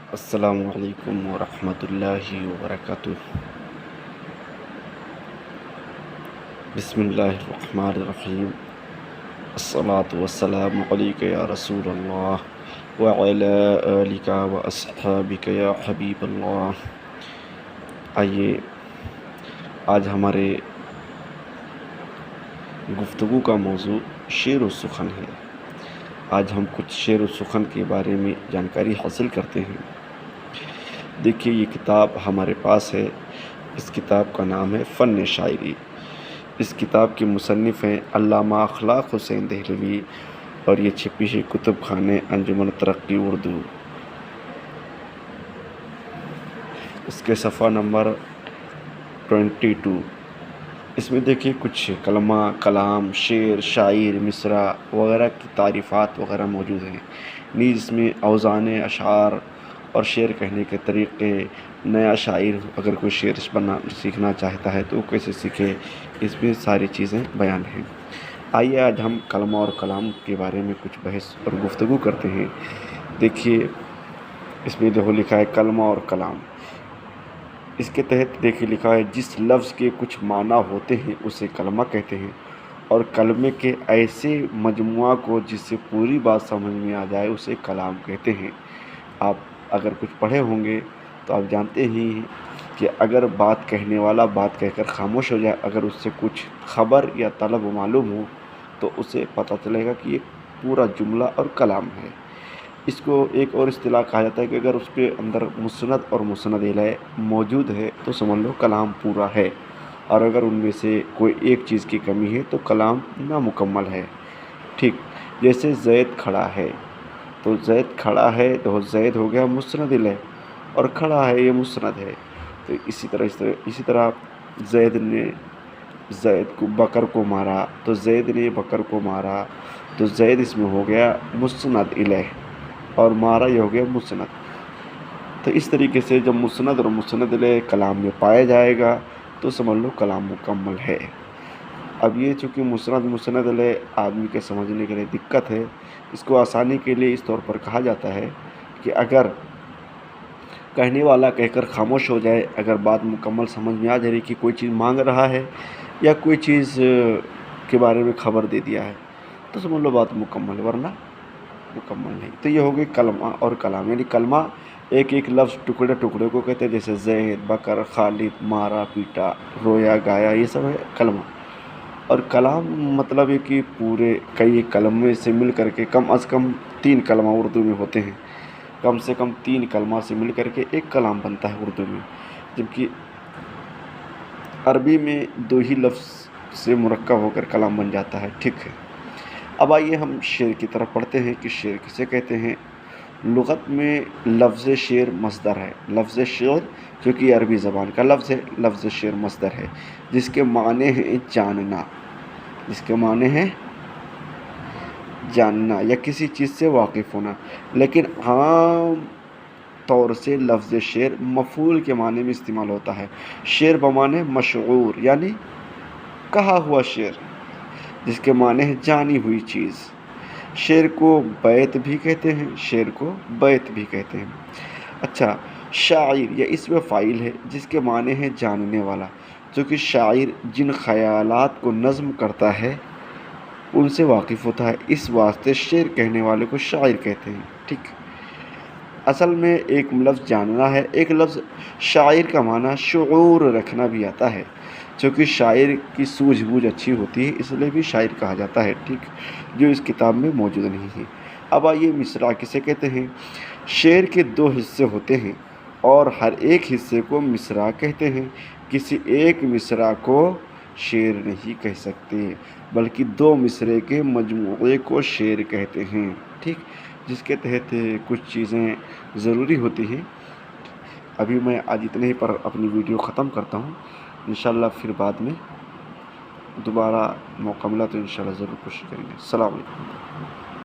السلام علیکم ورحمۃ اللہ وبرکاتہ۔ بسم اللہ الرحمن الرحیم۔ الصلاة والسلام علیک یا رسول اللہ وعلی آلک واصحابک یا حبیب اللہ۔ آئیے آج ہمارے گفتگو کا موضوع شعر و سخن ہے۔ آج ہم کچھ شعر و سخن کے بارے میں جانکاری حاصل کرتے ہیں۔ دیکھیے، یہ کتاب ہمارے پاس ہے۔ اس کتاب کا نام ہے فن شاعری۔ اس کتاب کے مصنف ہیں علامہ اخلاق حسین دہلوی، اور یہ چھپی ہے کتب خانے انجمن ترقی اردو۔ اس کے صفحہ نمبر 22۔ اس میں دیکھیے کچھ کلمہ، کلام، شعر، شاعر، مصرع وغیرہ کی تعریفات وغیرہ موجود ہیں۔ نیز اس میں اوزان اشعار اور شعر کہنے کے طریقے، نیا شاعر اگر کوئی شعر سیکھنا چاہتا ہے تو وہ کیسے سیکھے، اس میں ساری چیزیں بیان ہیں۔ آئیے آج ہم کلمہ اور کلام کے بارے میں کچھ بحث اور گفتگو کرتے ہیں۔ دیکھیے، اس میں جو لکھا ہے کلمہ اور کلام، اس کے تحت دیکھیے لکھا ہے جس لفظ کے کچھ معنی ہوتے ہیں اسے کلمہ کہتے ہیں، اور کلمے کے ایسے مجموعہ کو جس سے پوری بات سمجھ میں آ جائے اسے کلام کہتے ہیں۔ آپ اگر کچھ پڑھے ہوں گے تو آپ جانتے ہی ہیں کہ اگر بات کہنے والا بات کہہ کر خاموش ہو جائے، اگر اس سے کچھ خبر یا طلب معلوم ہو تو اسے پتہ چلے گا کہ یہ پورا جملہ اور کلام ہے۔ اس کو ایک اور اصطلاح کہا جاتا ہے کہ اگر اس کے اندر مسند اور مسند الیہ موجود ہے تو سمجھ لو کلام پورا ہے، اور اگر ان میں سے کوئی ایک چیز کی کمی ہے تو کلام نامکمل ہے۔ ٹھیک، جیسے زید کھڑا ہے، تو زید کھڑا ہے تو زید ہو گیا مسند الیہ، اور کھڑا ہے یہ مسند ہے۔ تو اسی طرح زید کو بکر کو مارا، تو زید نے بکر کو مارا، تو زید اس میں ہو گیا مسند الیہ، اور مارا یہ ہو گیا مسند۔ تو اس طریقے سے جب مسند اور مسند الیہ کلام میں پایا جائے گا تو سمجھ لو کلام مکمل ہے۔ اب یہ چونکہ مسند الیہ آدمی کے سمجھنے کے لیے دقت ہے، اس کو آسانی کے لیے اس طور پر کہا جاتا ہے کہ اگر کہنے والا کہہ کر خاموش ہو جائے، اگر بات مکمل سمجھ میں آ جائے کہ کوئی چیز مانگ رہا ہے یا کوئی چیز کے بارے میں خبر دے دیا ہے تو سمجھ لو بات مکمل، ورنہ مکمل نہیں۔ تو یہ ہو گئی کلمہ اور کلام، یعنی کلمہ ایک ایک لفظ ٹکڑے ٹکڑے کو کہتے ہیں، جیسے زید، بکر، خالد، مارا پیٹا، رویا گایا، یہ سب ہے کلمہ۔ اور کلام مطلب ہے کہ پورے کئی کلمے سے مل کر کے کم از کم 3 کلمہ اردو میں ہوتے ہیں، کم سے کم 3 کلمہ سے مل کر کے ایک کلام بنتا ہے اردو میں، جبکہ عربی میں 2 ہی لفظ سے مرکب ہو کر کلام بن جاتا ہے۔ ٹھیک ہے، اب آئیے ہم شعر کی طرف پڑھتے ہیں کہ شعر کسے کہتے ہیں۔ لغت میں لفظ شعر مصدر ہے۔ لفظ شعر کیونکہ عربی زبان کا لفظ ہے، لفظ شعر مصدر ہے، جس کے معنی ہیں جاننا، جس کے معنی ہیں جاننا یا کسی چیز سے واقف ہونا۔ لیکن عام طور سے لفظ شعر مفعول کے معنی میں استعمال ہوتا ہے۔ شعر بمعنی مشعور، یعنی کہا ہوا شعر، جس کے معنی ہے جانی ہوئی چیز۔ شعر کو بیت بھی کہتے ہیں، شعر کو بیت بھی کہتے ہیں۔ اچھا، شاعر یہ اسم فاعل ہے جس کے معنی ہے جاننے والا، چونکہ شاعر جن خیالات کو نظم کرتا ہے ان سے واقف ہوتا ہے، اس واسطے شعر کہنے والے کو شاعر کہتے ہیں۔ ٹھیک، اصل میں ایک لفظ جاننا ہے، ایک لفظ شاعر کا معنی شعور رکھنا بھی آتا ہے، چونکہ شاعر کی سوجھ بوجھ اچھی ہوتی ہے اس لیے بھی شاعر کہا جاتا ہے۔ ٹھیک، جو اس کتاب میں موجود نہیں ہے۔ اب آئیے مصرع کسے کہتے ہیں۔ شعر کے 2 حصے ہوتے ہیں اور ہر ایک حصے کو مصرع کہتے ہیں۔ کسی ایک مصرع کو شعر نہیں کہہ سکتے بلکہ 2 مصرعے کے مجموعے کو شعر کہتے ہیں۔ ٹھیک، جس کے تحت کچھ چیزیں ضروری ہوتی ہیں۔ ابھی میں آج اتنے ہی پر اپنی ویڈیو ختم کرتا ہوں، انشاءاللہ پھر بعد میں دوبارہ موقع ملا تو انشاءاللہ ضرور کوشش کریں گے۔ السلام علیکم۔